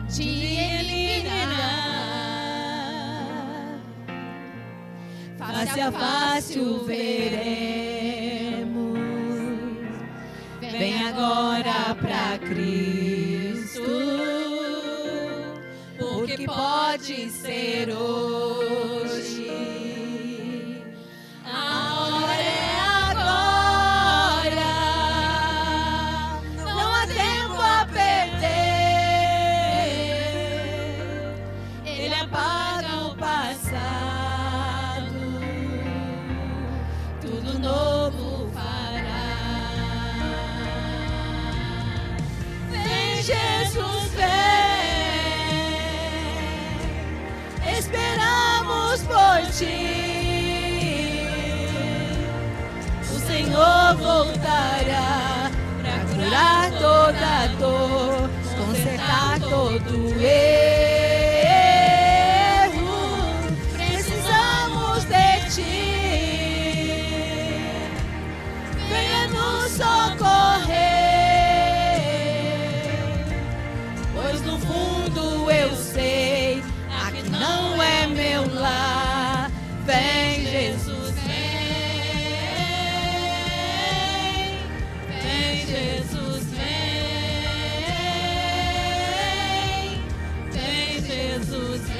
Ele virá. Face a face o veremos. Vem agora pra Cristo, porque pode ser hoje. A hora é agora. Não há tempo a perder. Ele apaga o passado, tudo novo fará. Vem, Jesus, vem, esperamos por ti. O Senhor voltará pra curar toda dor, consertar todo erro. Precisamos de ti. Venha nos socorrer, pois no fundo eu sei, aqui não é meu lar. Vem, Jesus, vem. Vem, Jesus, vem. Vem, Jesus, vem.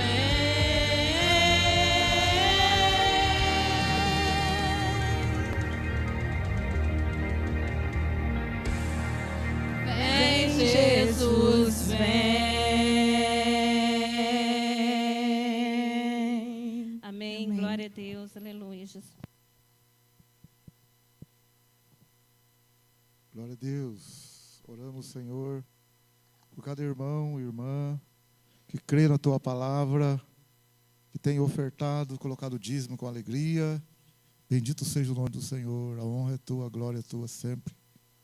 Vem, Jesus, vem. Amém. Glória a Deus. Aleluia, Jesus. Glória a Deus. Oramos, Senhor, por cada irmão e irmã que crê na Tua palavra, que tem ofertado, colocado dízimo com alegria. Bendito seja o nome do Senhor. A honra é Tua, a glória é Tua sempre.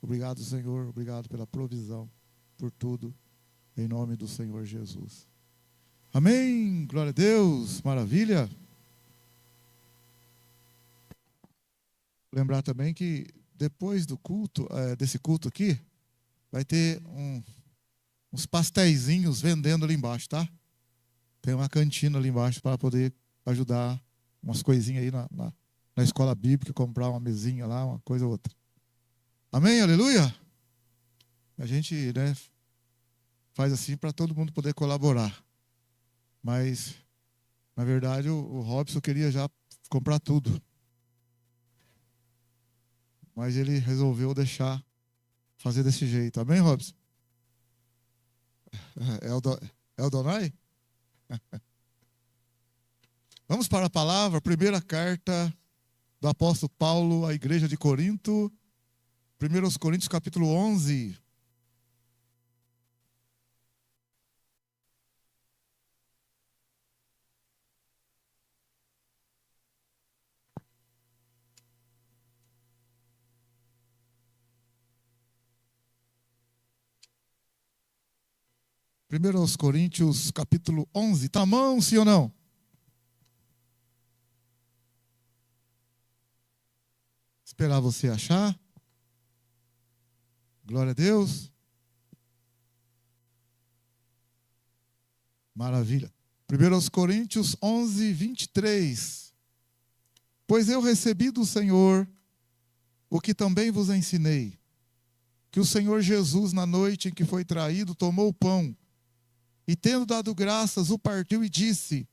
Obrigado, Senhor. Obrigado pela provisão, por tudo, em nome do Senhor Jesus. Amém. Glória a Deus. Maravilha. Lembrar também que depois do culto, desse culto aqui, vai ter uns pasteizinhos vendendo ali embaixo, tá? Tem uma cantina ali embaixo para poder ajudar umas coisinhas aí na escola bíblica, comprar uma mesinha lá, uma coisa ou outra. Amém? Aleluia? A gente, né, faz assim para todo mundo poder colaborar. Mas, na verdade, o Robson queria já comprar tudo. Mas ele resolveu fazer desse jeito. Amém, Robson? É o Donai? Vamos para a palavra, primeira carta do apóstolo Paulo à igreja de Corinto, 1 Coríntios capítulo 11. Primeiro aos Coríntios, capítulo 11. Tá à mão, sim ou não? Esperar você achar. Glória a Deus. Maravilha. Primeiro aos Coríntios 11, 23. Pois eu recebi do Senhor o que também vos ensinei, que o Senhor Jesus, na noite em que foi traído, tomou o pão, e tendo dado graças, o partiu e disse: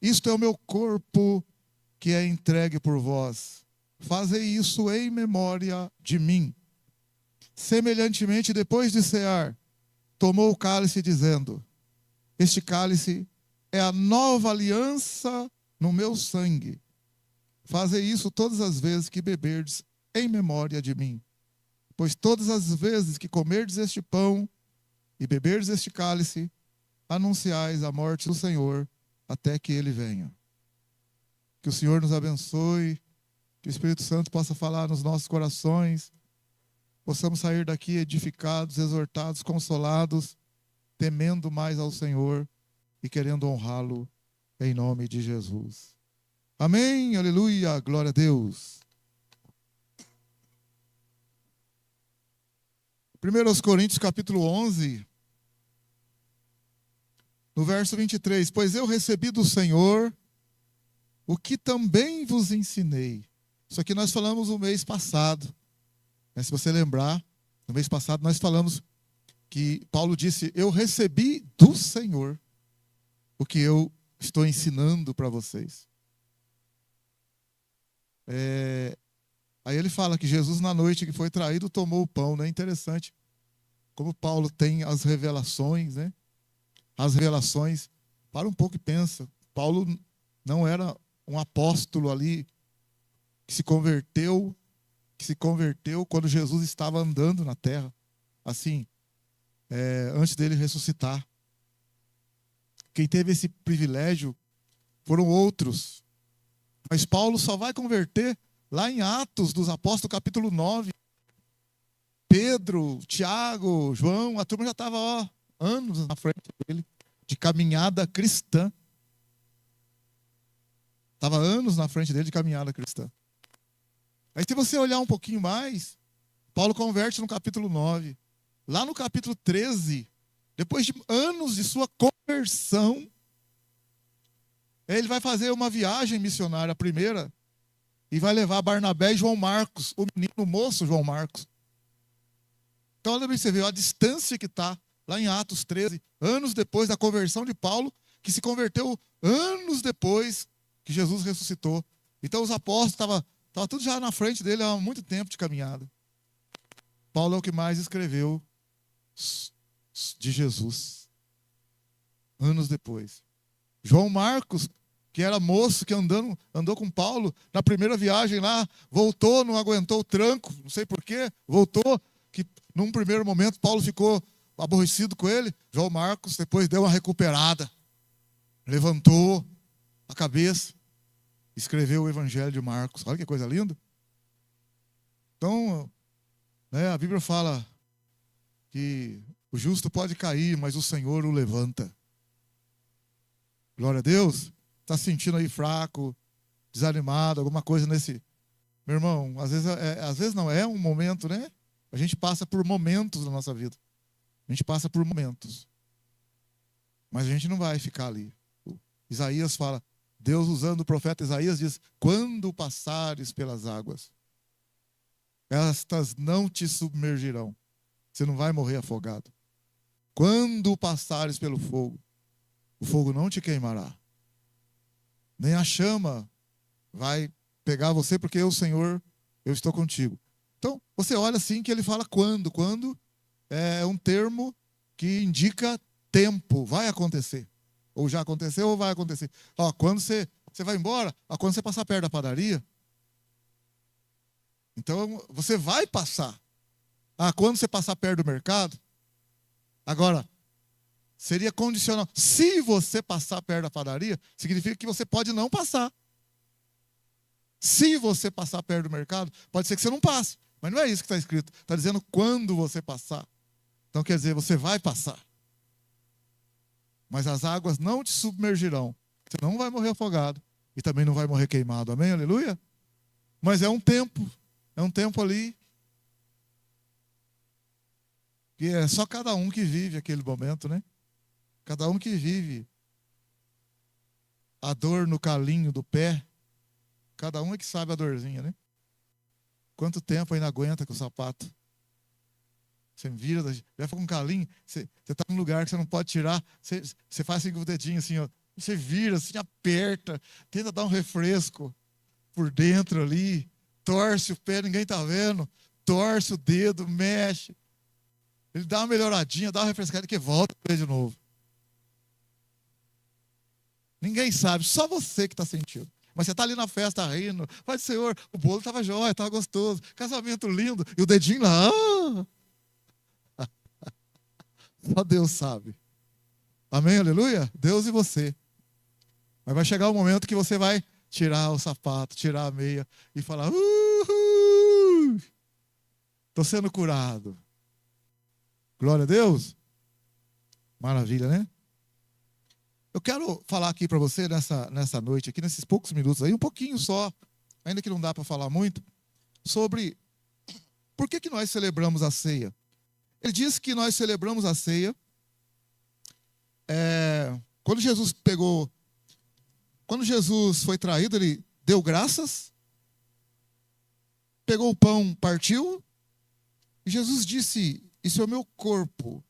isto é o meu corpo que é entregue por vós. Fazei isso em memória de mim. Semelhantemente, depois de cear, tomou o cálice, dizendo: este cálice é a nova aliança no meu sangue. Fazei isso todas as vezes que beberdes em memória de mim. Pois todas as vezes que comerdes este pão e beberdes este cálice, anunciais a morte do Senhor até que Ele venha. Que o Senhor nos abençoe, que o Espírito Santo possa falar nos nossos corações, possamos sair daqui edificados, exortados, consolados, temendo mais ao Senhor e querendo honrá-lo em nome de Jesus. Amém, aleluia, glória a Deus. 1 Coríntios capítulo 11. no verso 23, pois eu recebi do Senhor o que também vos ensinei. Isso aqui nós falamos o mês passado. Se você lembrar, no mês passado nós falamos que Paulo disse, eu recebi do Senhor o que eu estou ensinando para vocês. Aí ele fala que Jesus, na noite que foi traído, tomou o pão, né? Interessante como Paulo tem as revelações, né? As revelações. Para um pouco e pensa. Paulo não era um apóstolo ali que se converteu quando Jesus estava andando na terra, assim, antes dele ressuscitar. Quem teve esse privilégio foram outros. Mas Paulo só vai converter lá em Atos dos Apóstolos, capítulo 9. Pedro, Tiago, João, a turma já estava anos na frente dele, de caminhada cristã. Estava anos na frente dele de caminhada cristã. Aí se você olhar um pouquinho mais, Paulo converte no capítulo 9. Lá no capítulo 13, depois de anos de sua conversão, ele vai fazer uma viagem missionária, a primeira, e vai levar Barnabé e João Marcos, o menino moço João Marcos. Então, olha bem, você vê a distância que está lá em Atos 13, anos depois da conversão de Paulo, que se converteu anos depois que Jesus ressuscitou. Então, os apóstolos estavam tudo já na frente dele há muito tempo de caminhada. Paulo é o que mais escreveu de Jesus, anos depois. João Marcos, que era moço, que andou com Paulo na primeira viagem lá, voltou, não aguentou o tranco, não sei porquê, voltou, que num primeiro momento Paulo ficou aborrecido com ele. João Marcos depois deu uma recuperada, levantou a cabeça, escreveu o Evangelho de Marcos. Olha que coisa linda. Então, a Bíblia fala que o justo pode cair, mas o Senhor o levanta. Glória a Deus. Está se sentindo aí fraco, desanimado, alguma coisa nesse... Meu irmão, às vezes não é um momento, né? A gente passa por momentos na nossa vida. A gente passa por momentos. Mas a gente não vai ficar ali. Isaías fala, Deus usando o profeta Isaías diz, quando passares pelas águas, estas não te submergirão. Você não vai morrer afogado. Quando passares pelo fogo, o fogo não te queimará. Nem a chama vai pegar você, porque eu, Senhor, eu estou contigo. Então, você olha assim que ele fala quando. Quando é um termo que indica tempo, vai acontecer. Ou já aconteceu ou vai acontecer. Quando você vai embora, quando você passar perto da padaria, então você vai passar. Quando você passar perto do mercado, agora, seria condicional. Se você passar perto da padaria, significa que você pode não passar. Se você passar perto do mercado, pode ser que você não passe. Mas não é isso que está escrito. Está dizendo quando você passar. Então quer dizer, você vai passar. Mas as águas não te submergirão. Você não vai morrer afogado. E também não vai morrer queimado. Amém? Aleluia? Mas é um tempo. É um tempo ali. Que é só cada um que vive aquele momento, né? Cada um que vive a dor no calinho do pé. Cada um é que sabe a dorzinha, né? Quanto tempo ainda aguenta com o sapato? Você vira, já fica com um calinho, você está num lugar que você não pode tirar, você faz assim com o dedinho assim, ó, você vira, assim, aperta, tenta dar um refresco por dentro ali, torce o pé, ninguém está vendo, torce o dedo, mexe. Ele dá uma melhoradinha, dá uma refrescada, que volta o pé de novo. Ninguém sabe, só você que está sentindo. Mas você está ali na festa rindo, Pai do Senhor, o bolo estava jóia, estava gostoso, casamento lindo, e o dedinho lá. Só Deus sabe. Amém, aleluia? Deus e você. Mas vai chegar o momento que você vai tirar o sapato, tirar a meia e falar, estou sendo curado. Glória a Deus. Maravilha, né? Eu quero falar aqui para você nessa noite, aqui nesses poucos minutos aí, um pouquinho só, ainda que não dá para falar muito, sobre por que nós celebramos a ceia. Ele diz que nós celebramos a ceia Quando Jesus foi traído, ele deu graças, pegou o pão, partiu, e Jesus disse: isso é o meu corpo,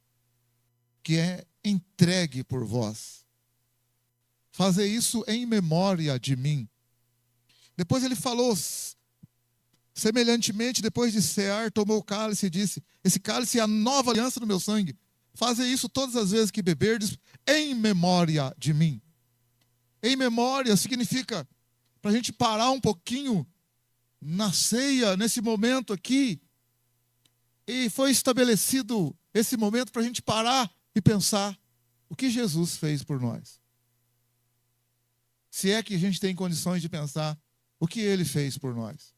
que é entregue por vós. Fazer isso em memória de mim. Depois ele falou, semelhantemente, depois de cear, tomou o cálice e disse: esse cálice é a nova aliança no meu sangue. Fazer isso todas as vezes que beberdes, em memória de mim. Em memória significa para a gente parar um pouquinho na ceia, nesse momento aqui. E foi estabelecido esse momento para a gente parar e pensar o que Jesus fez por nós. Se é que a gente tem condições de pensar o que ele fez por nós.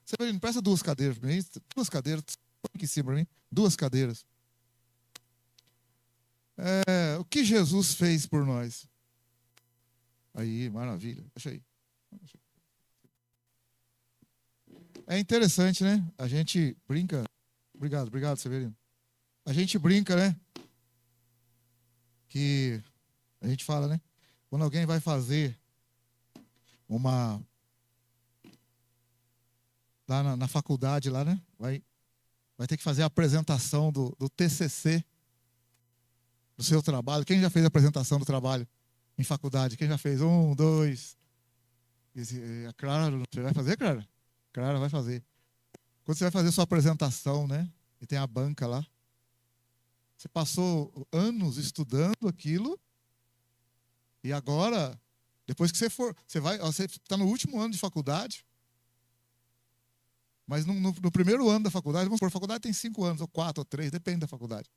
Severino, presta 2 cadeiras para mim. 2 cadeiras, põe aqui em cima para mim. 2 cadeiras. O que Jesus fez por nós? Aí, maravilha. Deixa aí. É interessante, né? A gente brinca. Obrigado, Severino. A gente brinca, né? Que a gente fala, né? Quando alguém vai fazer lá na faculdade, lá, né? Vai ter que fazer a apresentação do TCC do seu trabalho. Quem já fez a apresentação do trabalho em faculdade? Quem já fez? 1, 2. A Clara, você vai fazer, Clara? Clara vai fazer. Quando você vai fazer sua apresentação, né? E tem a banca lá. Você passou anos estudando aquilo. E agora, depois que você está no último ano de faculdade. Mas no primeiro ano da faculdade, vamos supor, a faculdade tem 5 anos, ou 4, ou 3, depende da faculdade.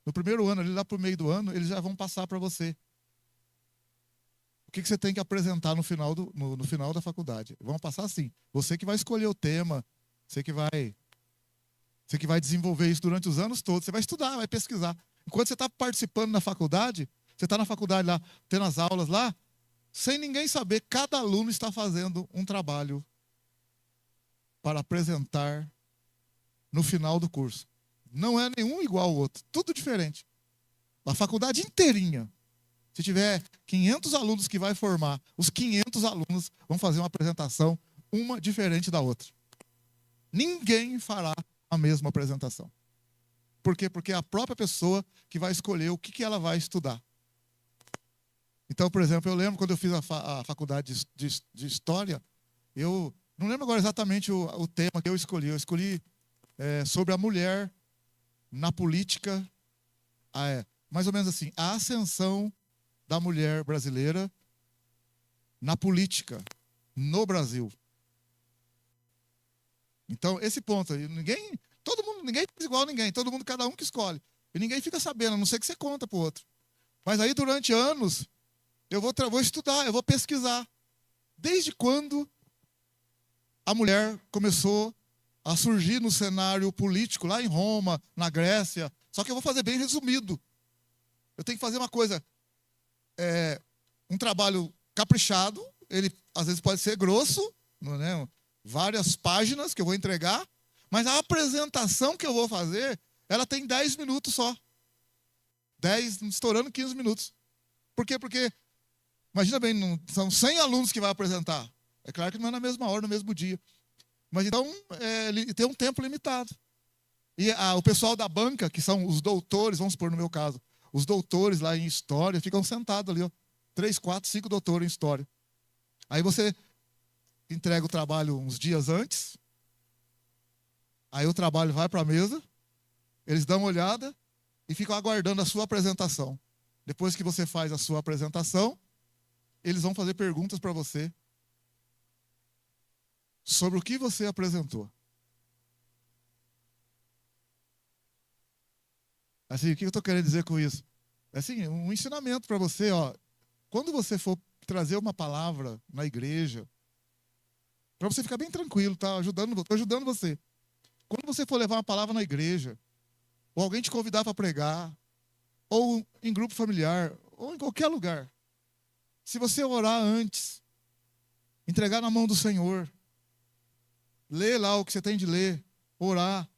No primeiro ano, ali lá para o meio do ano, eles já vão passar para você o que você tem que apresentar no final da faculdade. Vão passar assim. Você que vai escolher o tema, você que vai desenvolver isso durante os anos todos. Você vai estudar, vai pesquisar. Enquanto você está participando na faculdade, você está na faculdade lá, tendo as aulas lá, sem ninguém saber, cada aluno está fazendo um trabalho para apresentar no final do curso. Não é nenhum igual ao outro, tudo diferente. A faculdade inteirinha. Se tiver 500 alunos que vai formar, os 500 alunos vão fazer uma apresentação, uma diferente da outra. Ninguém fará a mesma apresentação. Por quê? Porque é a própria pessoa que vai escolher o que ela vai estudar. Então, por exemplo, eu lembro quando eu fiz a faculdade de História, eu não lembro agora exatamente o tema que eu escolhi. Eu escolhi sobre a mulher na política, mais ou menos assim, a ascensão da mulher brasileira na política no Brasil. Então, esse ponto, ninguém faz igual a ninguém, todo mundo, cada um que escolhe. E ninguém fica sabendo, a não ser que você conta para o outro. Mas aí, durante anos, eu vou estudar, eu vou pesquisar. Desde quando a mulher começou a surgir no cenário político, lá em Roma, na Grécia. Só que eu vou fazer bem resumido. Eu tenho que fazer uma coisa, um trabalho caprichado, ele às vezes pode ser grosso, né? Várias páginas que eu vou entregar, mas a apresentação que eu vou fazer, ela tem 10 minutos só. 10, estourando 15 minutos. Por quê? Porque, imagina bem, são 100 alunos que vai apresentar. É claro que não é na mesma hora, no mesmo dia. Mas então, tem um tempo limitado. E o pessoal da banca, que são os doutores, vamos supor no meu caso, os doutores lá em História, ficam sentados ali, ó, 3, 4, 5 doutores em História. Aí você entrega o trabalho uns dias antes, aí o trabalho vai para a mesa, eles dão uma olhada e ficam aguardando a sua apresentação. Depois que você faz a sua apresentação, eles vão fazer perguntas para você sobre o que você apresentou. Assim, o que eu estou querendo dizer com isso? Assim, um ensinamento para você, ó. Quando você for trazer uma palavra na igreja, para você ficar bem tranquilo, tá? Estou ajudando você. Quando você for levar uma palavra na igreja, ou alguém te convidar para pregar, ou em grupo familiar, ou em qualquer lugar, se você orar antes, entregar na mão do Senhor, ler lá o que você tem de ler, orar,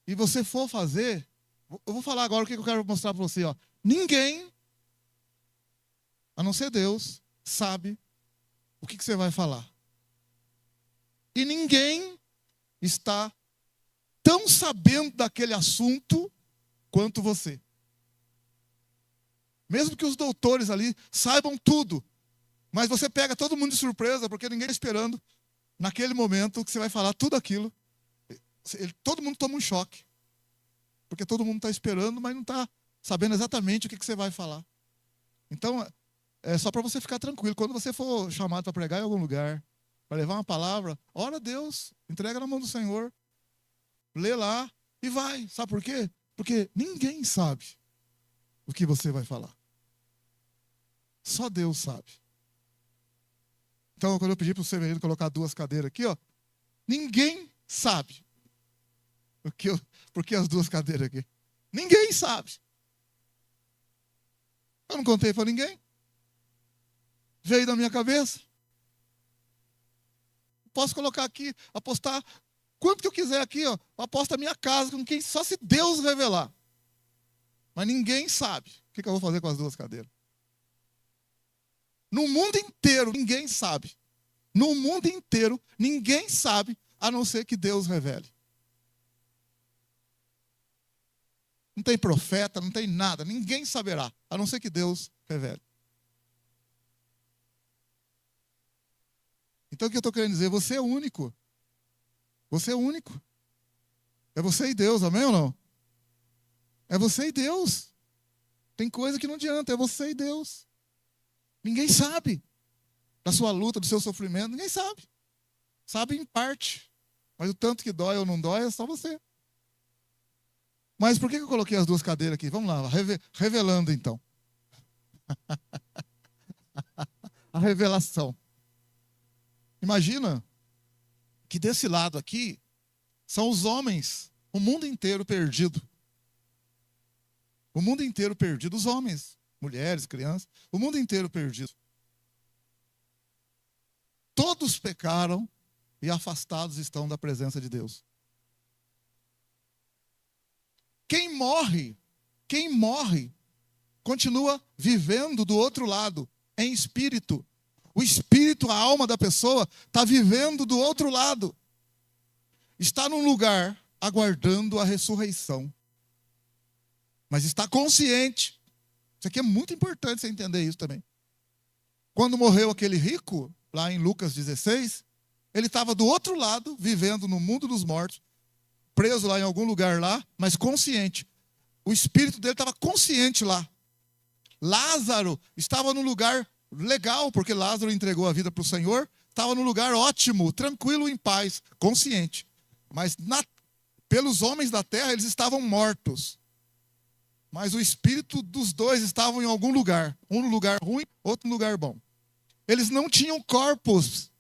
e você for fazer, eu vou falar agora o que eu quero mostrar para você, ó. Ninguém a não ser Deus, sabe o que você vai falar. E ninguém está tão sabendo daquele assunto quanto você. Mesmo que os doutores ali saibam tudo, mas você pega todo mundo de surpresa, porque ninguém está esperando, naquele momento que você vai falar tudo aquilo. Todo mundo toma um choque. Porque todo mundo está esperando, mas não está sabendo exatamente o que você vai falar. Então, é só para você ficar tranquilo. Quando você for chamado para pregar em algum lugar, para levar uma palavra, ora a Deus, entrega na mão do Senhor, lê lá e vai. Sabe por quê? Porque ninguém sabe o que você vai falar. Só Deus sabe. Então, quando eu pedi para o Severino colocar 2 cadeiras aqui, ó, ninguém sabe por que as 2 cadeiras aqui. Ninguém sabe. Eu não contei para ninguém. Veio da minha cabeça. Posso colocar aqui, apostar quanto que eu quiser aqui, ó. Aposto a minha casa, com quem, só se Deus revelar. Mas ninguém sabe o que eu vou fazer com as 2 cadeiras. No mundo inteiro, ninguém sabe. No mundo inteiro, ninguém sabe, a não ser que Deus revele. Não tem profeta, não tem nada. Ninguém saberá, a não ser que Deus revele. Então o que eu estou querendo dizer? Você é único. Você é único. É você e Deus, amém ou não? É você e Deus. Tem coisa que não adianta, é você e Deus. Ninguém sabe da sua luta, do seu sofrimento, ninguém sabe. Sabe em parte. Mas o tanto que dói ou não dói é só você. Mas por que eu coloquei as 2 cadeiras aqui? Vamos lá, revelando então. A revelação. Imagina que desse lado aqui são os homens, o mundo inteiro perdido. O mundo inteiro perdido, os homens, mulheres, crianças, o mundo inteiro perdido. Todos pecaram e afastados estão da presença de Deus. Quem morre, continua vivendo do outro lado, em espírito. O espírito, a alma da pessoa, está vivendo do outro lado. Está num lugar aguardando a ressurreição. Mas está consciente. Isso aqui é muito importante você entender isso também. Quando morreu aquele rico, lá em Lucas 16, ele estava do outro lado, vivendo no mundo dos mortos, preso lá em algum lugar lá, mas consciente. O espírito dele estava consciente lá. Lázaro estava num lugar legal, porque Lázaro entregou a vida para o Senhor, estava num lugar ótimo, tranquilo, em paz, consciente. Mas pelos homens da terra, eles estavam mortos. Mas o espírito dos dois estavam em algum lugar. Um no lugar ruim, outro no lugar bom. Eles não tinham corpos.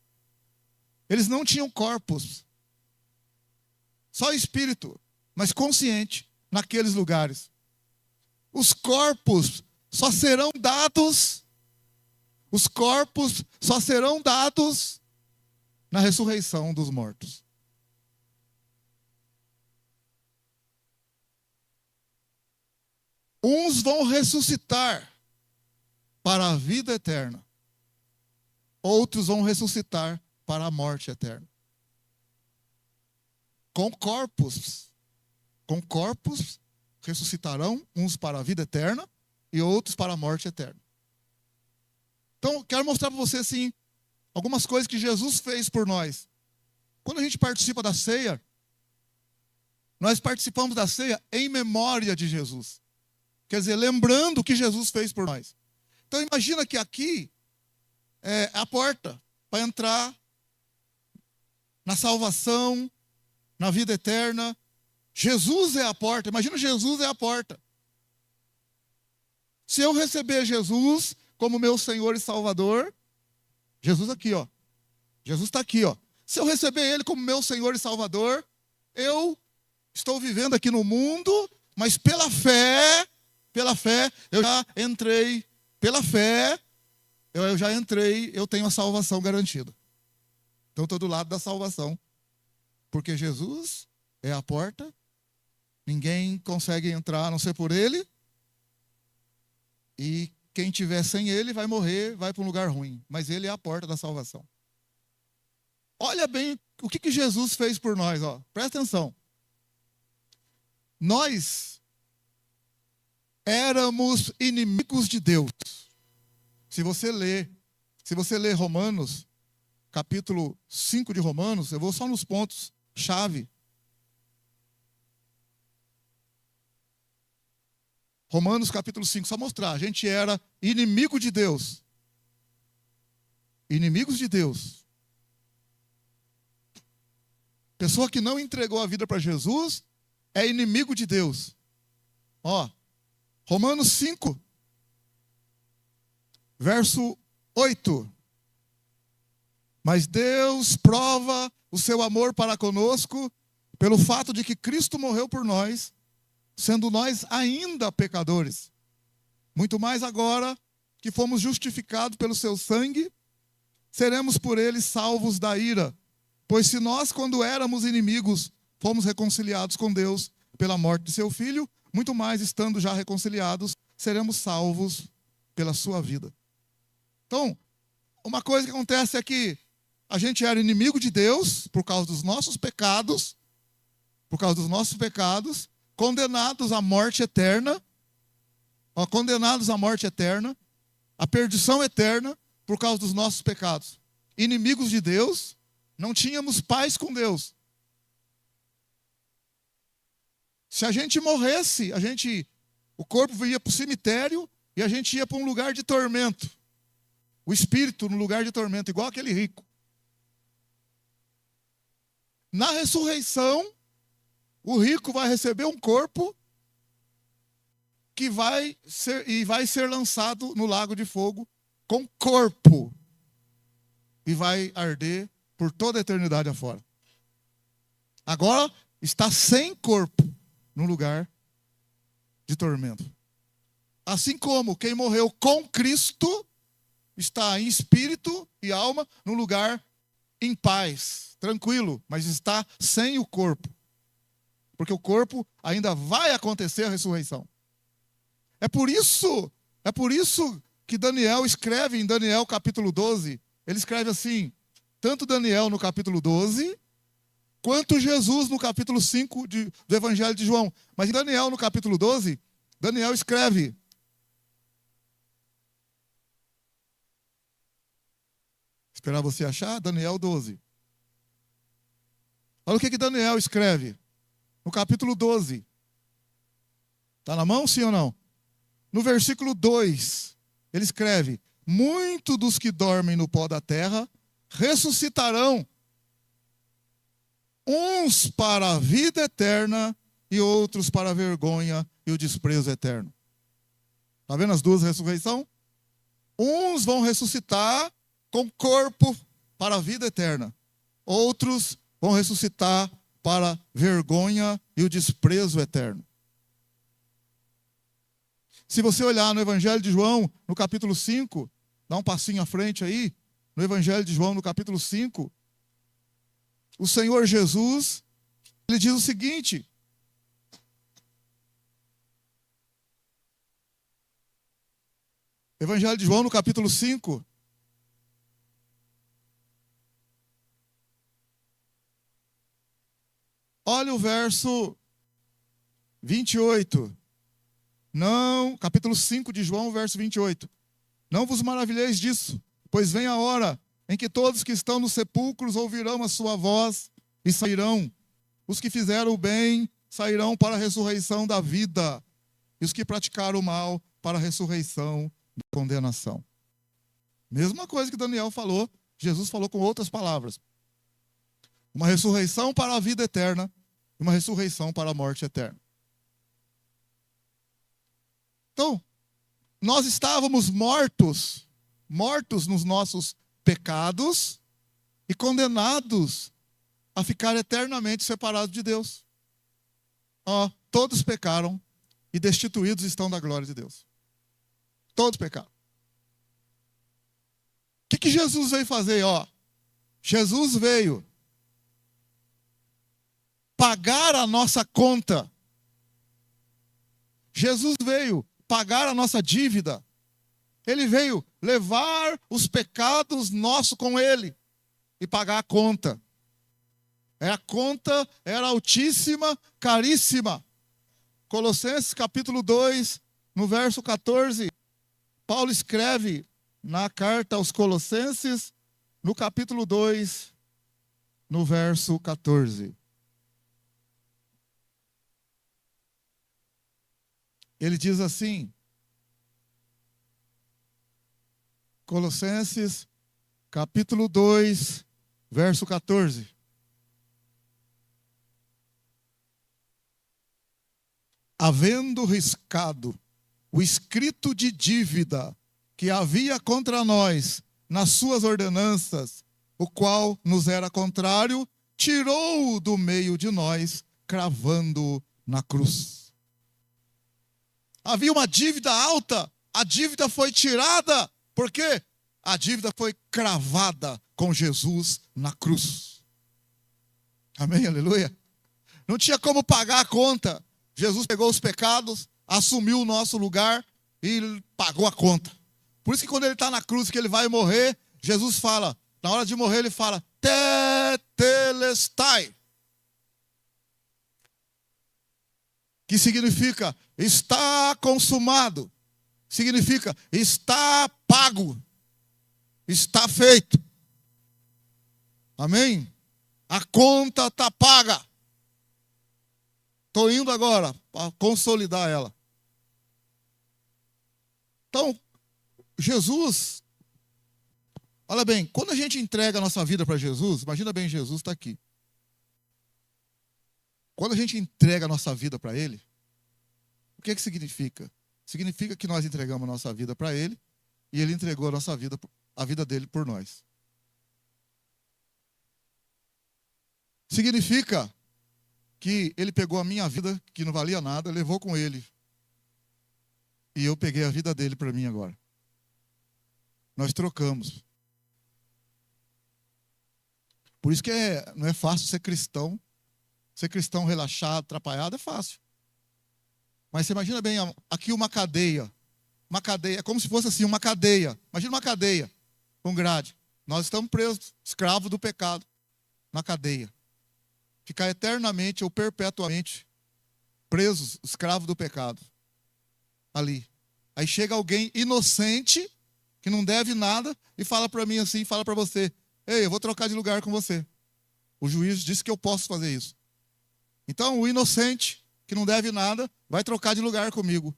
Eles não tinham corpos. Só espírito, mas consciente naqueles lugares. Os corpos só serão dados. Os corpos só serão dados na ressurreição dos mortos. Uns vão ressuscitar para a vida eterna. Outros vão ressuscitar para a morte eterna. Com corpos ressuscitarão, uns para a vida eterna e outros para a morte eterna. Então, quero mostrar para você, assim, algumas coisas que Jesus fez por nós. Quando a gente participa da ceia, nós participamos da ceia em memória de Jesus. Quer dizer, lembrando o que Jesus fez por nós. Então, imagina que aqui é a porta para entrar na salvação, na vida eterna. Jesus é a porta. Imagina, Jesus é a porta. Se eu receber Jesus como meu Senhor e Salvador, Jesus aqui, ó. Jesus está aqui, ó. Se eu receber Ele como meu Senhor e Salvador, eu estou vivendo aqui no mundo, mas pela fé, eu já entrei, pela fé, eu já entrei, eu tenho a salvação garantida. Então, estou do lado da salvação. Porque Jesus é a porta, ninguém consegue entrar a não ser por Ele. E quem tiver sem ele vai morrer, vai para um lugar ruim. Mas ele é a porta da salvação. Olha bem o que Jesus fez por nós, ó. Presta atenção. Nós éramos inimigos de Deus. Se você ler Romanos, capítulo 5 de Romanos, eu vou só nos pontos chave. Romanos capítulo 5, só mostrar, a gente era inimigo de Deus. Inimigos de Deus. Pessoa que não entregou a vida para Jesus é inimigo de Deus. Ó, Romanos 5, verso 8. Mas Deus prova o seu amor para conosco pelo fato de que Cristo morreu por nós, sendo nós ainda pecadores. Muito mais agora que fomos justificados pelo seu sangue, seremos por ele salvos da ira. Pois se nós, quando éramos inimigos, fomos reconciliados com Deus pela morte de seu Filho, muito mais, estando já reconciliados, seremos salvos pela sua vida. Então, uma coisa que acontece é que a gente era inimigo de Deus por causa dos nossos pecados, condenados à morte eterna, à perdição eterna por causa dos nossos pecados. Inimigos de Deus, não tínhamos paz com Deus. Se a gente morresse, o corpo ia para o cemitério e a gente ia para um lugar de tormento. O espírito no lugar de tormento, igual aquele rico. Na ressurreição, o rico vai receber um corpo que vai ser lançado no lago de fogo com corpo e vai arder por toda a eternidade afora. Agora está sem corpo no lugar de tormento. Assim como quem morreu com Cristo está em espírito e alma no lugar em paz, tranquilo, mas está sem o corpo. Porque o corpo ainda vai acontecer a ressurreição. É por isso que Daniel escreve em Daniel capítulo 12, ele escreve assim, tanto Daniel no capítulo 12, quanto Jesus no capítulo 5 do Evangelho de João. Mas em Daniel no capítulo 12, Daniel escreve: esperar você achar, Daniel 12. Olha o que Daniel escreve no capítulo 12. Está na mão, sim ou não? No versículo 2, ele escreve: muitos dos que dormem no pó da terra ressuscitarão, uns para a vida eterna e outros para a vergonha e o desprezo eterno. Está vendo as duas ressurreições? Uns vão ressuscitar com corpo para a vida eterna. Outros vão ressuscitar para vergonha e o desprezo eterno. Se você olhar no Evangelho de João, no capítulo 5, dá um passinho à frente aí, no Evangelho de João, no capítulo 5, o Senhor Jesus, ele diz o seguinte: Evangelho de João, no capítulo 5, olha o verso 28. Não, capítulo 5 de João, verso 28. Não vos maravilheis disso, pois vem a hora em que todos que estão nos sepulcros ouvirão a sua voz e sairão. Os que fizeram o bem sairão para a ressurreição da vida, e os que praticaram o mal para a ressurreição da condenação. Mesma coisa que Daniel falou, Jesus falou com outras palavras. Uma ressurreição para a vida eterna e uma ressurreição para a morte eterna. Então, nós estávamos mortos nos nossos pecados e condenados a ficar eternamente separados de Deus. Todos pecaram e destituídos estão da glória de Deus. Todos pecaram. O que Jesus veio fazer? Jesus veio pagar a nossa conta. Jesus veio pagar a nossa dívida. Ele veio levar os pecados nossos com ele e pagar a conta. A conta era altíssima, caríssima. Colossenses capítulo 2, no verso 14, Paulo escreve na carta aos Colossenses, no capítulo 2, no verso 14. Ele diz assim, Colossenses, capítulo 2, verso 14. Havendo riscado o escrito de dívida que havia contra nós nas suas ordenanças, o qual nos era contrário, tirou-o do meio de nós, cravando-o na cruz. Havia uma dívida alta, a dívida foi tirada, porque a dívida foi cravada com Jesus na cruz. Amém, aleluia. Não tinha como pagar a conta. Jesus pegou os pecados, assumiu o nosso lugar e pagou a conta. Por isso que quando ele está na cruz, que ele vai morrer, Jesus fala, na hora de morrer ele fala, tetelestai. Que significa, está consumado. Significa, está pago. Está feito. Amém? A conta está paga. Estou indo agora para consolidar ela. Então, Jesus, olha bem, quando a gente entrega a nossa vida para Jesus, imagina bem, Jesus está aqui. Quando a gente entrega a nossa vida para Ele, o que significa? Significa que nós entregamos a nossa vida para Ele e Ele entregou a vida dele por nós. Significa que Ele pegou a minha vida, que não valia nada, levou com Ele. E eu peguei a vida dele para mim agora. Nós trocamos. Por isso que não é fácil ser cristão. Ser cristão relaxado, atrapalhado, é fácil. Mas você imagina bem, aqui uma cadeia. Uma cadeia, é como se fosse assim, uma cadeia. Imagina uma cadeia com grade. Nós estamos presos, escravos do pecado, na cadeia. Ficar eternamente ou perpetuamente presos, escravos do pecado. Ali. Aí chega alguém inocente, que não deve nada, e fala para mim assim, fala para você, ei, eu vou trocar de lugar com você. O juiz disse que eu posso fazer isso. Então, o inocente, que não deve nada, vai trocar de lugar comigo.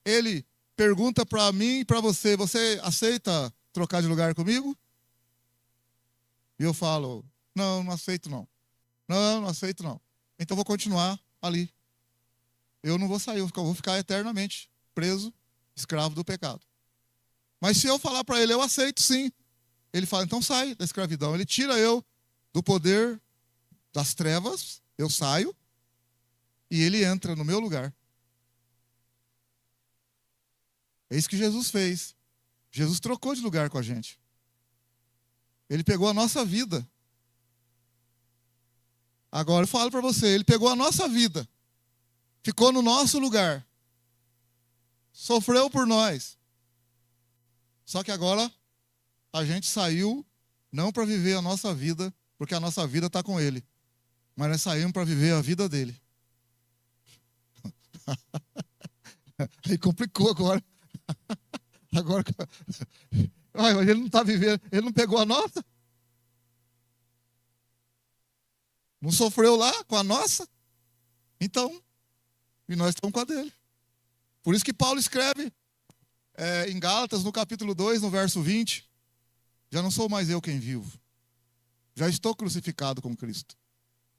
Ele pergunta para mim e para você, você aceita trocar de lugar comigo? E eu falo, não, não aceito não. Não, não aceito não. Então, vou continuar ali. Eu não vou sair, eu vou ficar eternamente preso, escravo do pecado. Mas se eu falar para ele, eu aceito sim. Ele fala, então sai da escravidão. Ele tira eu do poder das trevas, eu saio, e ele entra no meu lugar. É isso que Jesus fez. Jesus trocou de lugar com a gente. Ele pegou a nossa vida. Agora eu falo para você, ele pegou a nossa vida. Ficou no nosso lugar. Sofreu por nós. Só que agora a gente saiu não para viver a nossa vida, porque a nossa vida está com ele. Mas nós saímos para viver a vida dele. Aí complicou agora. Agora, mas ele não está vivendo, ele não pegou a nossa? Não sofreu lá com a nossa? Então, e nós estamos com a dele. Por isso que Paulo escreve em Gálatas, no capítulo 2, no verso 20, já não sou mais eu quem vivo. Já estou crucificado com Cristo.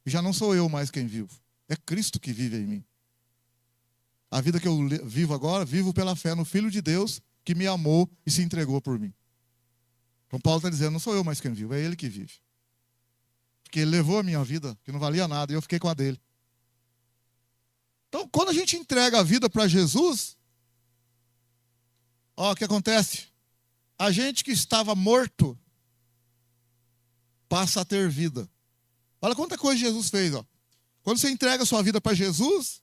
E já não sou eu mais quem vivo. É Cristo que vive em mim. A vida que eu vivo agora, vivo pela fé no Filho de Deus, que me amou e se entregou por mim. Então Paulo está dizendo, não sou eu mais quem vivo, é ele que vive. Porque ele levou a minha vida, que não valia nada, e eu fiquei com a dele. Então, quando a gente entrega a vida para Jesus, ó, o que acontece? A gente que estava morto, passa a ter vida. Olha quanta coisa Jesus fez, ó. Quando você entrega a sua vida para Jesus,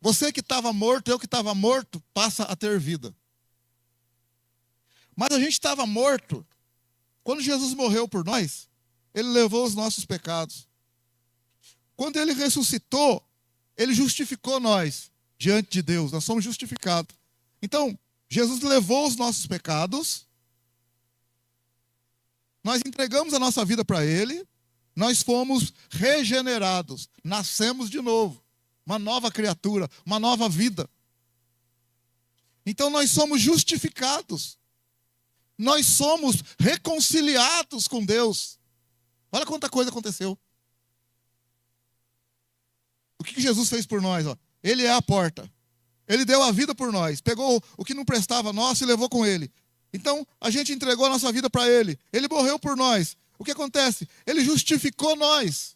você que estava morto, eu que estava morto, passa a ter vida. Mas a gente estava morto. Quando Jesus morreu por nós, ele levou os nossos pecados. Quando ele ressuscitou, ele justificou nós diante de Deus. Nós somos justificados. Então, Jesus levou os nossos pecados. Nós entregamos a nossa vida para ele. Nós fomos regenerados. Nascemos de novo. Uma nova criatura, uma nova vida. Então, nós somos justificados. Nós somos reconciliados com Deus. Olha quanta coisa aconteceu. O que Jesus fez por nós? Ó? Ele é a porta. Ele deu a vida por nós. Pegou o que não prestava nosso e levou com ele. Então, a gente entregou a nossa vida para ele. Ele morreu por nós. O que acontece? Ele justificou nós.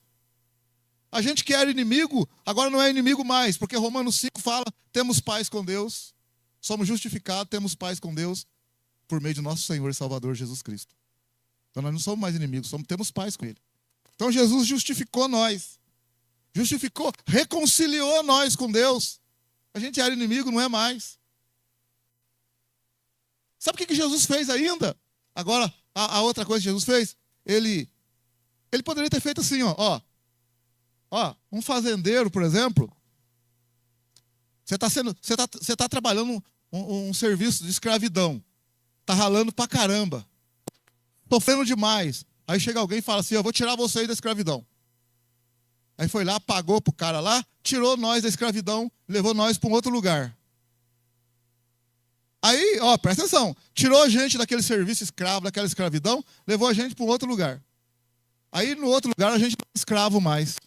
A gente que era inimigo, agora não é inimigo mais. Porque Romanos 5 fala, temos paz com Deus. Somos justificados, temos paz com Deus. Por meio de nosso Senhor e Salvador Jesus Cristo. Então nós não somos mais inimigos, temos paz com ele. Então Jesus justificou nós. Justificou, reconciliou nós com Deus. A gente era inimigo, não é mais. Sabe o que Jesus fez ainda? Agora, a outra coisa que Jesus fez, ele poderia ter feito assim, ó, um fazendeiro, por exemplo, você está trabalhando um serviço de escravidão. Tá ralando pra caramba. Sofrendo demais. Aí chega alguém e fala assim, eu vou tirar vocês da escravidão. Aí foi lá, pagou pro cara lá, tirou nós da escravidão, levou nós para um outro lugar. Aí, ó, presta atenção, tirou a gente daquele serviço escravo, daquela escravidão, levou a gente para um outro lugar. Aí no outro lugar a gente não é escravo mais. O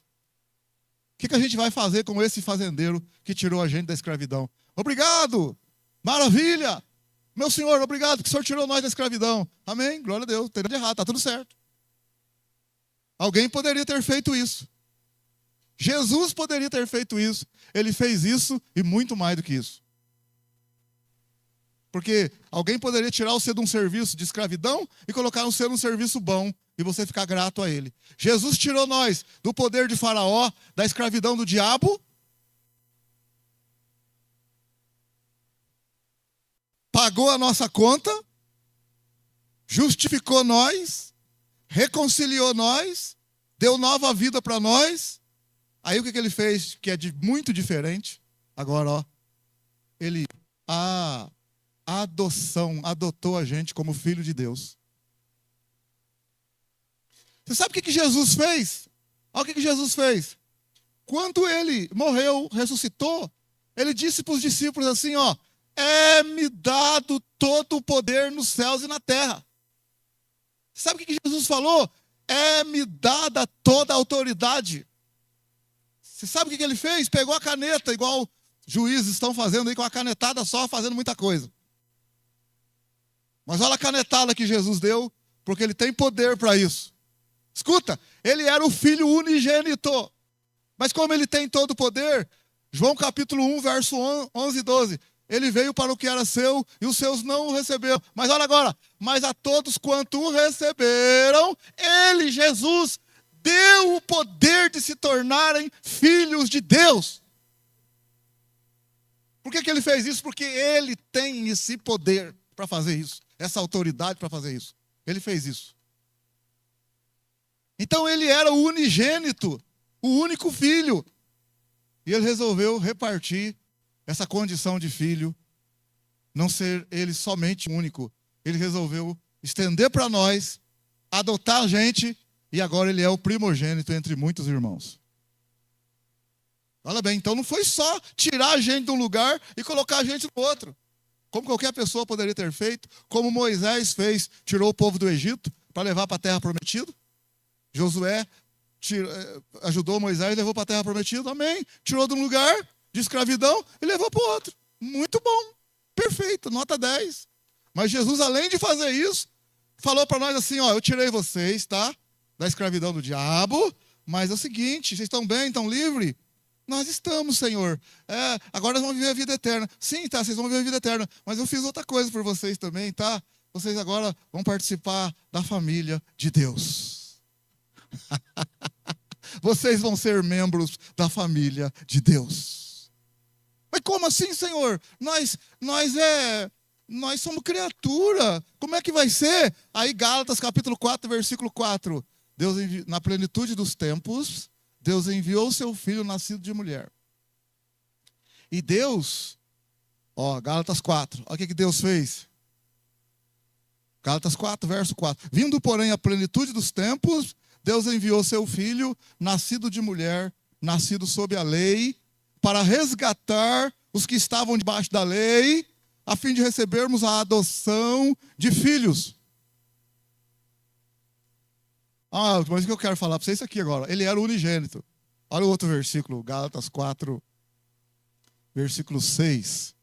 que a gente vai fazer com esse fazendeiro que tirou a gente da escravidão? Obrigado! Maravilha! Meu Senhor, obrigado que o Senhor tirou nós da escravidão. Amém? Glória a Deus. Não tem nada de errado, está tudo certo. Alguém poderia ter feito isso. Jesus poderia ter feito isso. Ele fez isso e muito mais do que isso. Porque alguém poderia tirar você de um serviço de escravidão e colocar você num serviço bom e você ficar grato a ele. Jesus tirou nós do poder de Faraó, da escravidão do diabo. Pagou a nossa conta, justificou nós, reconciliou nós, deu nova vida para nós. Aí o que ele fez, que é muito diferente? Agora, ó, ele, a adoção, adotou a gente como filho de Deus. Você sabe o que Jesus fez? Olha o que Jesus fez. Quando ele morreu, ressuscitou, ele disse para os discípulos assim, ó, é-me dado todo o poder nos céus e na terra. Sabe o que Jesus falou? É-me dada toda a autoridade. Você sabe o que ele fez? Pegou a caneta, igual juízes estão fazendo aí com a canetada só, fazendo muita coisa. Mas olha a canetada que Jesus deu, porque ele tem poder para isso. Escuta, ele era o filho unigênito. Mas como ele tem todo o poder, João capítulo 1, verso 11 e 12... Ele veio para o que era seu e os seus não o receberam. Mas olha agora, mas a todos quanto o receberam, ele, Jesus, deu o poder de se tornarem filhos de Deus. Por que ele fez isso? Porque ele tem esse poder para fazer isso, essa autoridade para fazer isso. Ele fez isso. Então ele era o unigênito, o único filho. E ele resolveu repartir essa condição de filho, não ser ele somente único. Ele resolveu estender para nós, adotar a gente, e agora ele é o primogênito entre muitos irmãos. Olha bem, então não foi só tirar a gente de um lugar e colocar a gente no outro. Como qualquer pessoa poderia ter feito, como Moisés fez, tirou o povo do Egito para levar para a terra prometida. Josué ajudou Moisés e levou para a terra prometida, amém. Tirou de um lugar de escravidão e levou para o outro. Muito bom, perfeito, nota 10. Mas Jesus, além de fazer isso, falou para nós assim, ó, eu tirei vocês, tá? Da escravidão do diabo, mas é o seguinte, vocês estão bem, estão livres? Nós estamos, Senhor. Agora vão viver a vida eterna. Sim, tá, vocês vão viver a vida eterna, mas eu fiz outra coisa por vocês também, tá? Vocês agora vão participar da família de Deus. Vocês vão ser membros da família de Deus. Mas como assim, Senhor? Nós Nós somos criatura. Como é que vai ser? Aí Gálatas capítulo 4, versículo 4. Deus na plenitude dos tempos, Deus enviou o seu filho nascido de mulher. E Deus, Gálatas 4, olha o que Deus fez. Gálatas 4, verso 4. Vindo, porém, a plenitude dos tempos, Deus enviou seu filho, nascido de mulher, nascido sob a lei, para resgatar os que estavam debaixo da lei, a fim de recebermos a adoção de filhos. Mas o que eu quero falar para vocês aqui agora? Ele era o unigênito. Olha o outro versículo, Gálatas 4, versículo 6.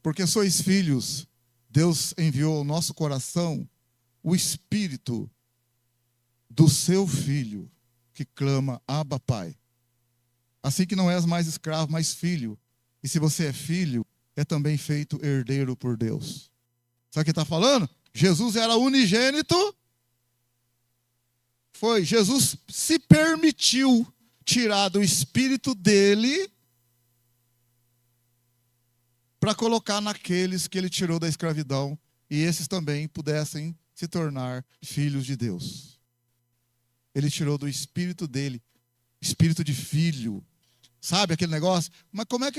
Porque sois filhos, Deus enviou ao nosso coração o Espírito do seu Filho, que clama, Abba, Pai. Assim que não és mais escravo, mas filho. E se você é filho, é também feito herdeiro por Deus. Sabe o que está falando? Jesus era unigênito. Jesus se permitiu tirar do espírito dele para colocar naqueles que ele tirou da escravidão e esses também pudessem se tornar filhos de Deus. Ele tirou do espírito dele, espírito de filho. Sabe aquele negócio? Mas como é que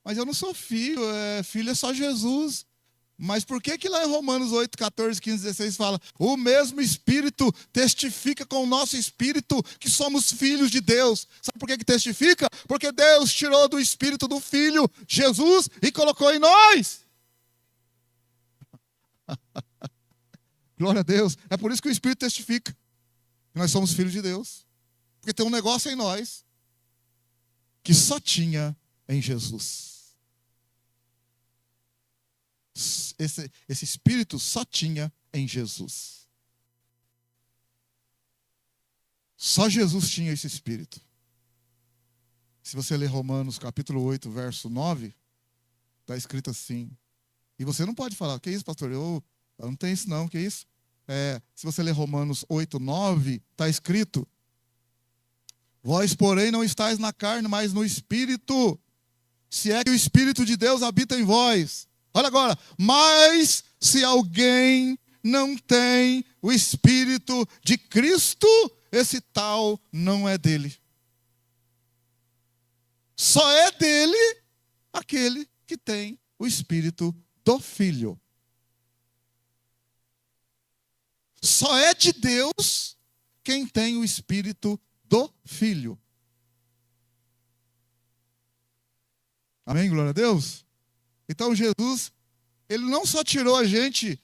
Mas eu não sou filho, filho é só Jesus. Mas por que lá em Romanos 8, 14, 15, 16 fala: o mesmo Espírito testifica com o nosso Espírito que somos filhos de Deus? Sabe por que testifica? Porque Deus tirou do Espírito do Filho, Jesus, e colocou em nós. Glória a Deus. É por isso que o Espírito testifica que nós somos filhos de Deus. Porque tem um negócio em nós que só tinha em Jesus. Esse Espírito só tinha em Jesus. Só Jesus tinha esse Espírito. Se você ler Romanos capítulo 8, verso 9, está escrito assim. E você não pode falar: que isso, pastor? Eu não tenho isso não, que isso? Se você ler Romanos 8, 9, está escrito: vós, porém, não estáis na carne, mas no Espírito, se é que o Espírito de Deus habita em vós. Olha agora: mas se alguém não tem o Espírito de Cristo, esse tal não é dele. Só é dele aquele que tem o Espírito do Filho. Só é de Deus quem tem o Espírito do Filho. Amém? Glória a Deus. Então Jesus, ele não só tirou a gente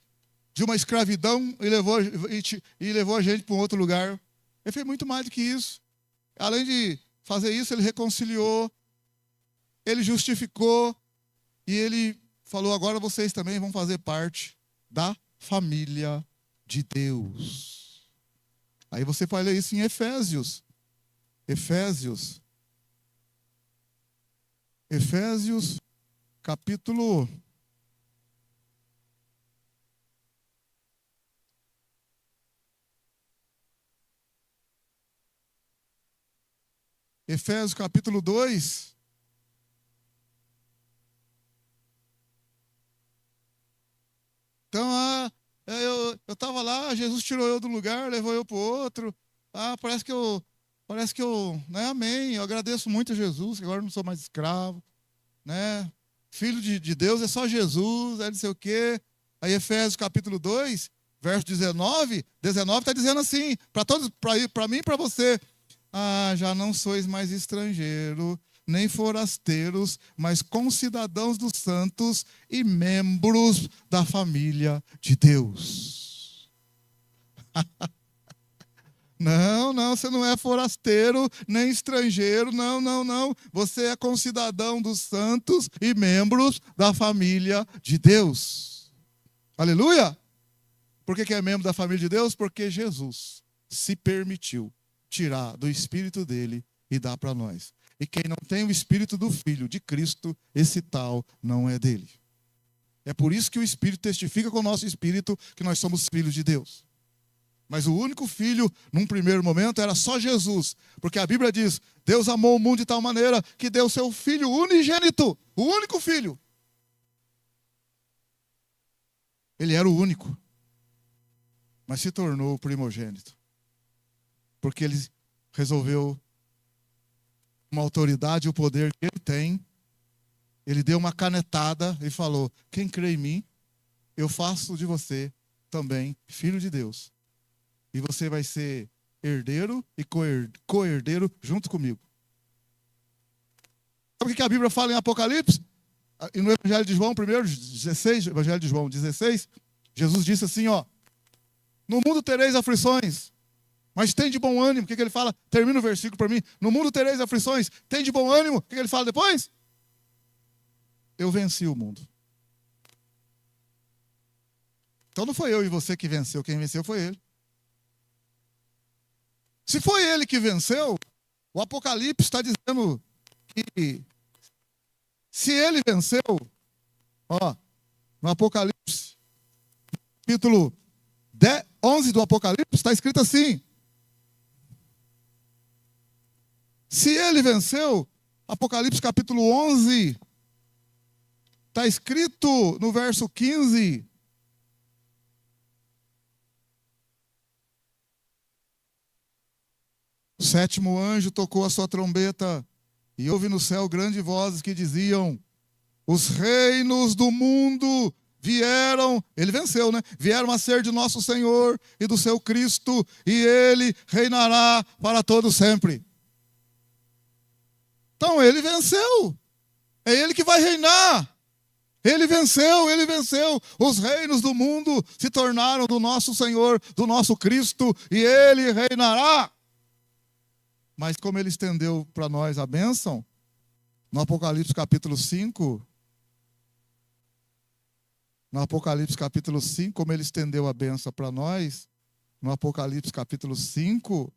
de uma escravidão e levou a gente para um outro lugar. Ele fez muito mais do que isso. Além de fazer isso, ele reconciliou, ele justificou e ele falou: agora vocês também vão fazer parte da família de Deus. Aí você vai ler isso em Efésios. Efésios capítulo 2. Então, eu estava lá, Jesus tirou eu do lugar, levou eu para o outro. Parece que eu, né, amém, eu agradeço muito a Jesus, que agora eu não sou mais escravo, né? Filho de Deus é só Jesus, não sei o quê. Aí Efésios capítulo 2, verso 19 está dizendo assim, para todos, para mim e para você: já não sois mais estrangeiro, nem forasteiros, mas concidadãos dos santos e membros da família de Deus. Não, você não é forasteiro, nem estrangeiro, não. Você é concidadão dos santos e membros da família de Deus. Aleluia! Por que é membro da família de Deus? Porque Jesus se permitiu tirar do Espírito dele e dar para nós. E quem não tem o Espírito do Filho, de Cristo, esse tal não é dele. É por isso que o Espírito testifica com o nosso Espírito que nós somos filhos de Deus. Mas o único filho, num primeiro momento, era só Jesus. Porque a Bíblia diz: Deus amou o mundo de tal maneira que deu seu Filho unigênito, o único filho. Ele era o único, mas se tornou o primogênito. Porque ele resolveu, uma autoridade e o poder que ele tem, ele deu uma canetada e falou: quem crê em mim, eu faço de você também filho de Deus. E você vai ser herdeiro e co-herdeiro junto comigo. Sabe o que a Bíblia fala em Apocalipse? E no Evangelho de João, primeiro, 16, Evangelho de João 16, Jesus disse assim, ó: no mundo tereis aflições, mas tem de bom ânimo. O que ele fala? Termina o versículo para mim. No mundo tereis aflições, tem de bom ânimo. O que ele fala depois? Eu venci o mundo. Então não foi eu e você que venceu, quem venceu foi ele. Se foi ele que venceu, o Apocalipse está dizendo que se ele venceu, ó, no Apocalipse, capítulo 11 do Apocalipse, está escrito assim: se ele venceu, Apocalipse capítulo 11, está escrito no verso 15: o sétimo anjo tocou a sua trombeta, e houve no céu grandes vozes que diziam: os reinos do mundo vieram, ele venceu, né? Vieram a ser de nosso Senhor e do seu Cristo, e ele reinará para todo sempre. Então ele venceu. É ele que vai reinar. Ele venceu, ele venceu. Os reinos do mundo se tornaram do nosso Senhor, do nosso Cristo, e ele reinará. Mas como ele estendeu para nós a bênção, no Apocalipse capítulo 5, como ele estendeu a bênção para nós, no Apocalipse capítulo 5,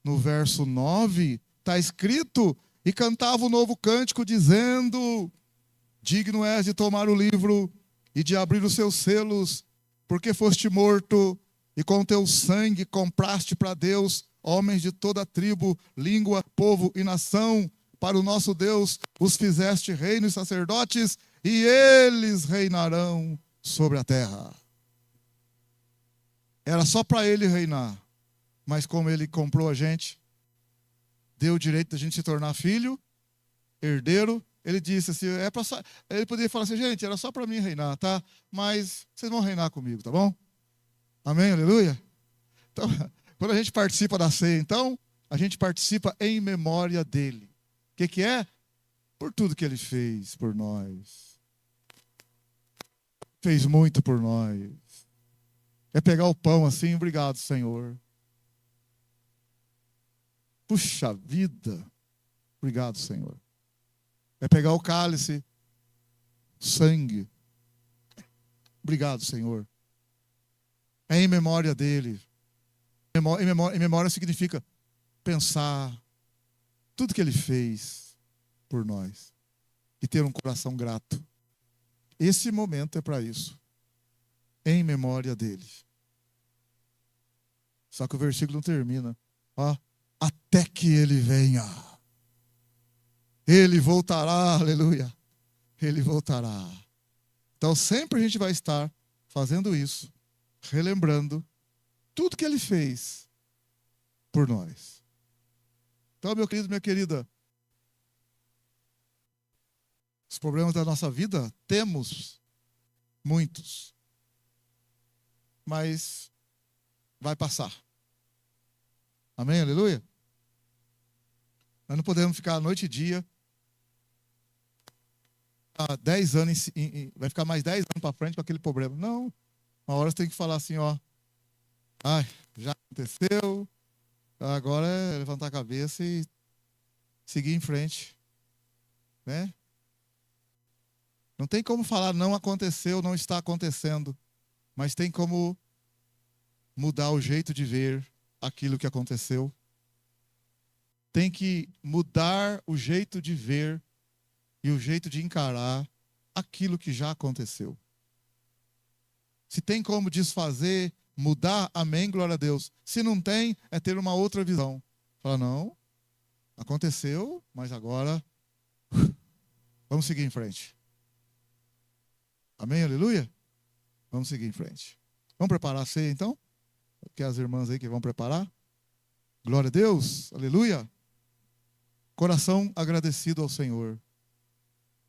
no verso 9, está escrito: e cantava um novo cântico dizendo: digno és de tomar o livro e de abrir os seus selos, porque foste morto, e com teu sangue compraste para Deus homens de toda tribo, língua, povo e nação. Para o nosso Deus os fizeste reino e sacerdotes, e eles reinarão sobre a terra. Era só para ele reinar, mas como ele comprou a gente, deu o direito da gente se tornar filho, herdeiro, ele disse assim, ele poderia falar assim: gente, era só para mim reinar, tá? Mas vocês vão reinar comigo, tá bom? Amém, aleluia? Então, quando a gente participa da ceia, então, a gente participa em memória dele. O que é? Por tudo que ele fez por nós. Fez muito por nós. É pegar o pão assim: obrigado, Senhor. Puxa vida, obrigado, Senhor. É pegar o cálice, sangue. Obrigado, Senhor. É em memória dele. Em memória significa pensar tudo que ele fez por nós e ter um coração grato. Esse momento é para isso. Em memória dele. Só que o versículo não termina. Ó, até que ele venha. Ele voltará, aleluia. Ele voltará. Então sempre a gente vai estar fazendo isso, relembrando tudo que ele fez por nós. Então, meu querido, minha querida, os problemas da nossa vida, temos muitos, mas vai passar. Amém, aleluia? Nós não podemos ficar a noite e dia, há 10 anos, vai ficar mais 10 anos para frente com aquele problema. Não, uma hora você tem que falar assim, ó: ai, já aconteceu, agora é levantar a cabeça e seguir em frente, né? Não tem como falar não aconteceu, não está acontecendo, mas tem como mudar o jeito de ver aquilo que aconteceu. Tem que mudar o jeito de ver e o jeito de encarar aquilo que já aconteceu. Se tem como desfazer, mudar, amém, glória a Deus. Se não tem, é ter uma outra visão. Fala: não, aconteceu, mas agora vamos seguir em frente. Amém, aleluia? Vamos seguir em frente. Vamos preparar a ceia, então? Que as irmãs aí que vão preparar. Glória a Deus, aleluia. Coração agradecido ao Senhor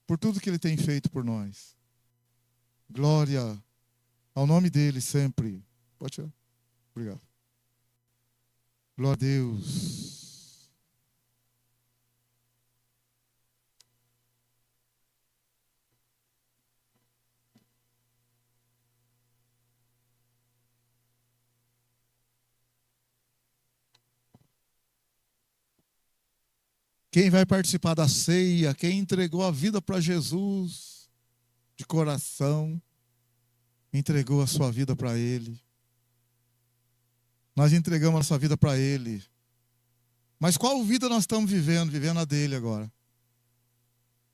por tudo que Ele tem feito por nós. Glória ao nome dEle sempre. Pode tirar. Obrigado. Glória a Deus. Quem vai participar da ceia, quem entregou a vida para Jesus de coração, entregou a sua vida para Ele. Nós entregamos a nossa vida para Ele. Mas qual vida nós estamos vivendo? Vivendo a dele agora.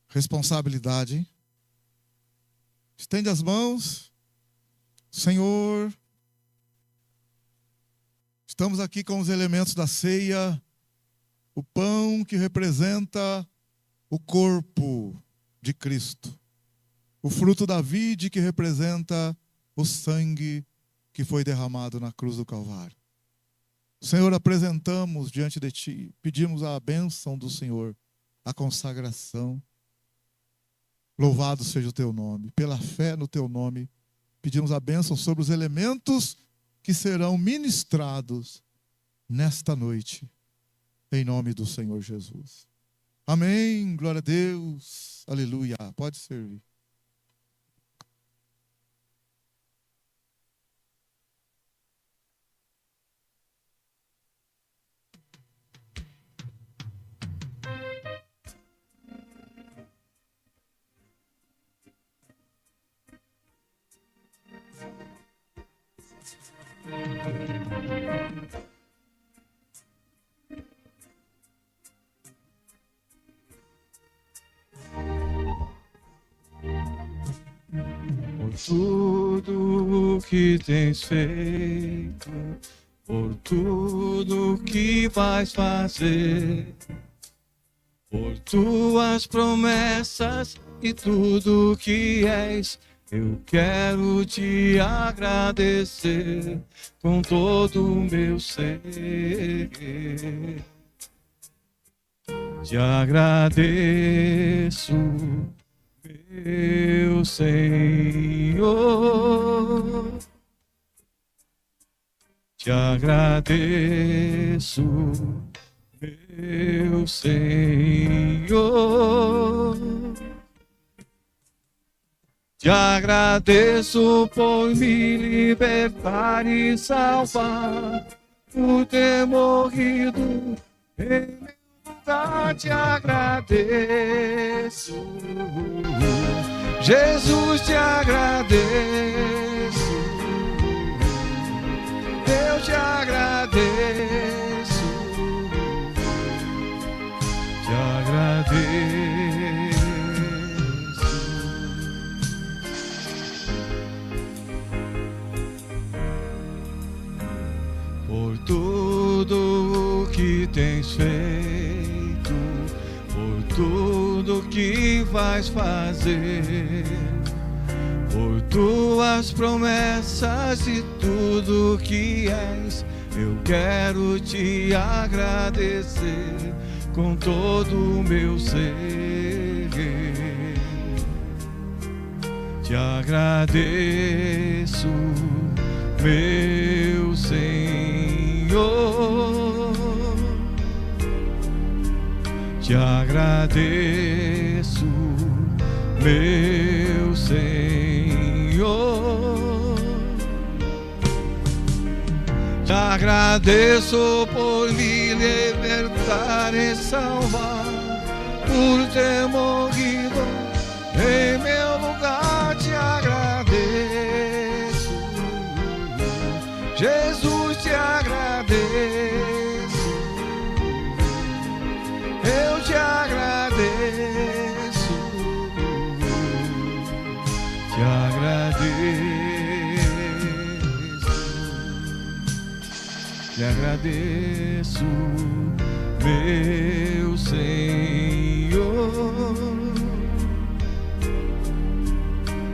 Responsabilidade, hein? Estende as mãos. Senhor, estamos aqui com os elementos da ceia. O pão que representa o corpo de Cristo. O fruto da vide que representa o sangue que foi derramado na cruz do Calvário. Senhor, apresentamos diante de Ti, pedimos a bênção do Senhor, a consagração. Louvado seja o Teu nome. Pela fé no Teu nome, pedimos a bênção sobre os elementos que serão ministrados nesta noite. Em nome do Senhor Jesus. Amém. Glória a Deus. Aleluia. Pode servir. Tudo que tens feito, por tudo que vais fazer, por tuas promessas e tudo que és, eu quero te agradecer com todo o meu ser. Te agradeço, meu Senhor, te agradeço, meu Senhor, te agradeço por me libertar e salvar, por ter morrido em meu lugar, te agradeço. Jesus, te agradeço, eu te agradeço, te agradeço. Por tudo que tens feito, por tudo que vais fazer, por tuas promessas e tudo que és, eu quero te agradecer com todo o meu ser. Te agradeço, meu Senhor, te agradeço, meu Senhor, te agradeço por me libertar e salvar, por ter morrido em meu lugar, te agradeço. Jesus, te agradeço, eu te agradeço, te agradeço, meu Senhor,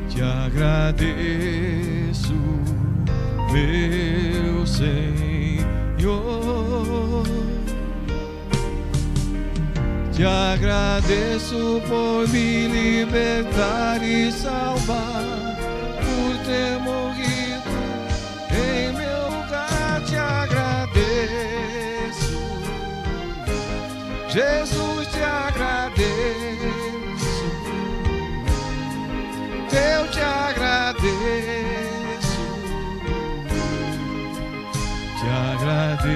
te agradeço. agradeço, meu Senhor. Te agradeço por me libertar e salvar, por ter morrido em meu lugar. Te agradeço, Jesus, te agradeço. Eu te agradeço, te agradeço,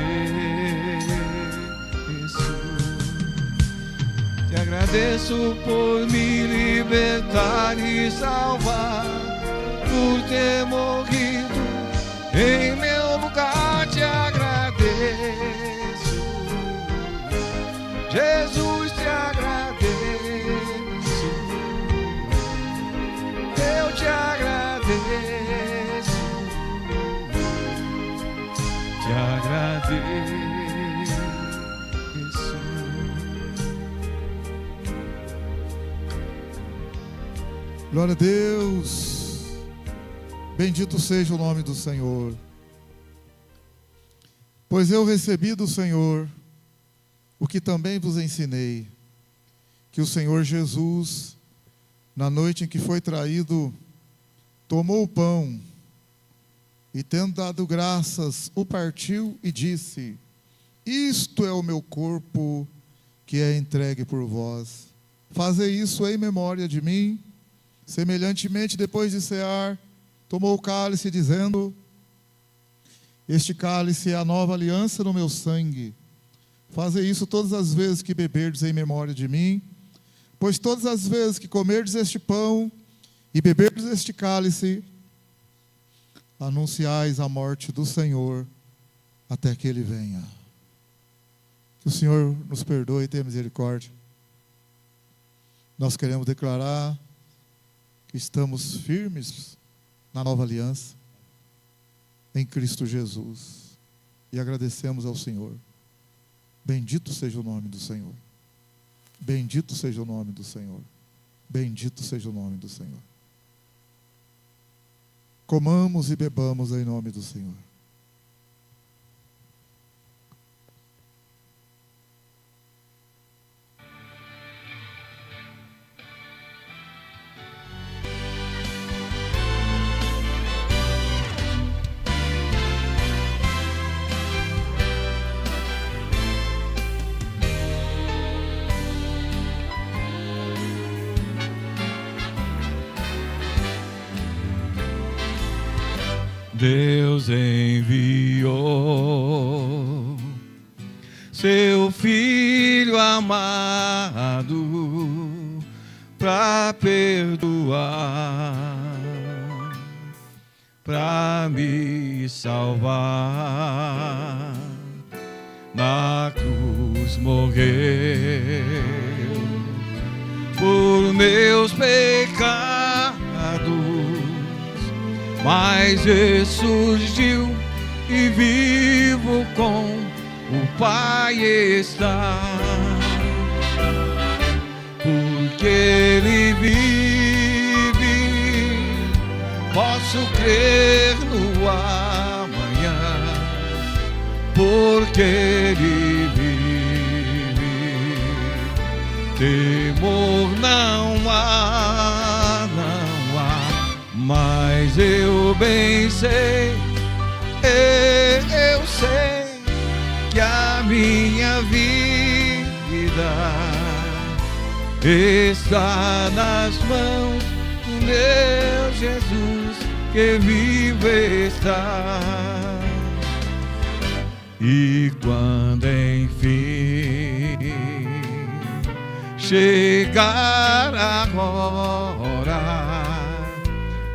te agradeço por me libertar e salvar, por ter morrido em meu lugar. Te agradeço, Jesus, te agradeço. Eu te agradeço, te agradeço. Glória a Deus. Bendito seja o nome do Senhor. Pois eu recebi do Senhor o que também vos ensinei, que o Senhor Jesus, na noite em que foi traído, tomou o pão e, tendo dado graças, o partiu e disse: isto é o meu corpo que é entregue por vós. Fazei isso em memória de mim. Semelhantemente, depois de cear, tomou o cálice, dizendo: este cálice é a nova aliança no meu sangue. Fazei isso todas as vezes que beberdes em memória de mim. Pois todas as vezes que comerdes este pão e beberdes este cálice, anunciais a morte do Senhor até que Ele venha. Que o Senhor nos perdoe e tenha misericórdia. Nós queremos declarar que estamos firmes na nova aliança, em Cristo Jesus. E agradecemos ao Senhor. Bendito seja o nome do Senhor. Bendito seja o nome do Senhor. Bendito seja o nome do Senhor. Comamos e bebamos em nome do Senhor. Deus enviou seu Filho amado para perdoar, para me salvar. Na cruz morreu por meus pecados, mas ressurgiu e vivo com o Pai está. Porque Ele vive, posso crer no amanhã. Porque Ele vive, temor não há, não há. Mas eu bem sei, eu sei que a minha vida está nas mãos do meu Jesus, que vivo está. E quando enfim chegar a hora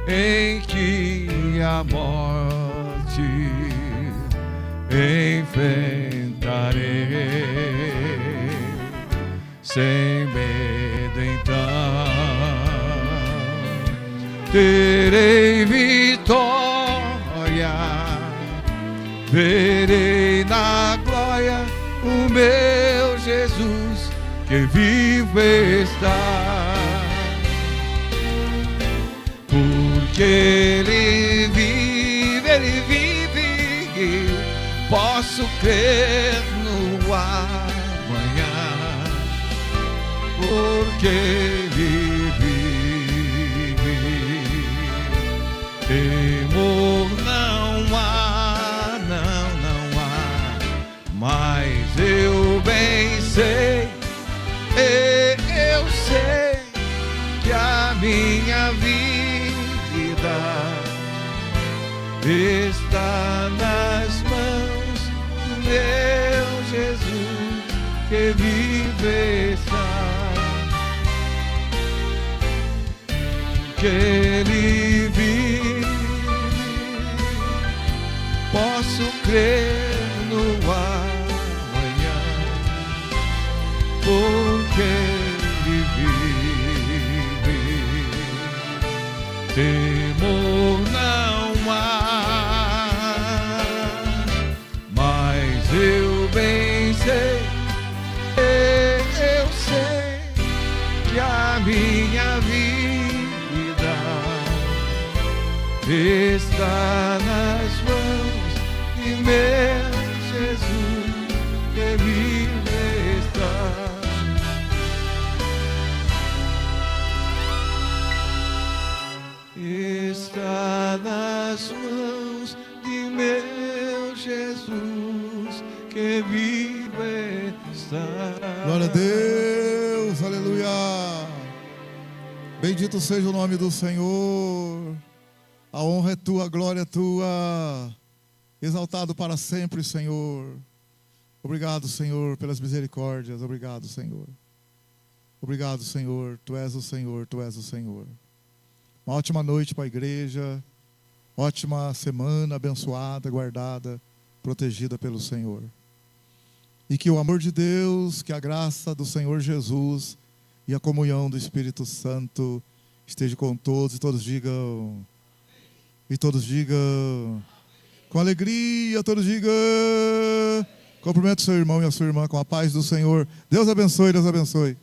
em que a morte enfrentarei, sem medo então terei vitória, verei na glória o meu Jesus, que vivo está. Porque Ele vive, Ele vive, posso crer no amanhã, porque Ele vive. Temor não há, não há, mas eu bem sei, eu sei que a minha vida está nas mãos do meu Jesus, que vive está, que Ele vive, posso crer no amanhã, porque Ele vive. Temor não há, mas eu bem sei, eu sei que a minha vida está nas mãos de meu Jesus, que vive está. Está nas mãos de meu Jesus, que vive está. Glória a Deus, aleluia. Bendito seja o nome do Senhor. A honra é tua, a glória é tua. Exaltado para sempre, Senhor. Obrigado, Senhor, pelas misericórdias. Obrigado, Senhor. Obrigado, Senhor. Tu és o Senhor, tu és o Senhor. Uma ótima noite para a igreja. Ótima semana abençoada, guardada, protegida pelo Senhor. E que o amor de Deus, que a graça do Senhor Jesus e a comunhão do Espírito Santo esteja com todos, e todos digam, com alegria, todos digam, cumprimento seu irmão e a sua irmã com a paz do Senhor. Deus abençoe, Deus abençoe.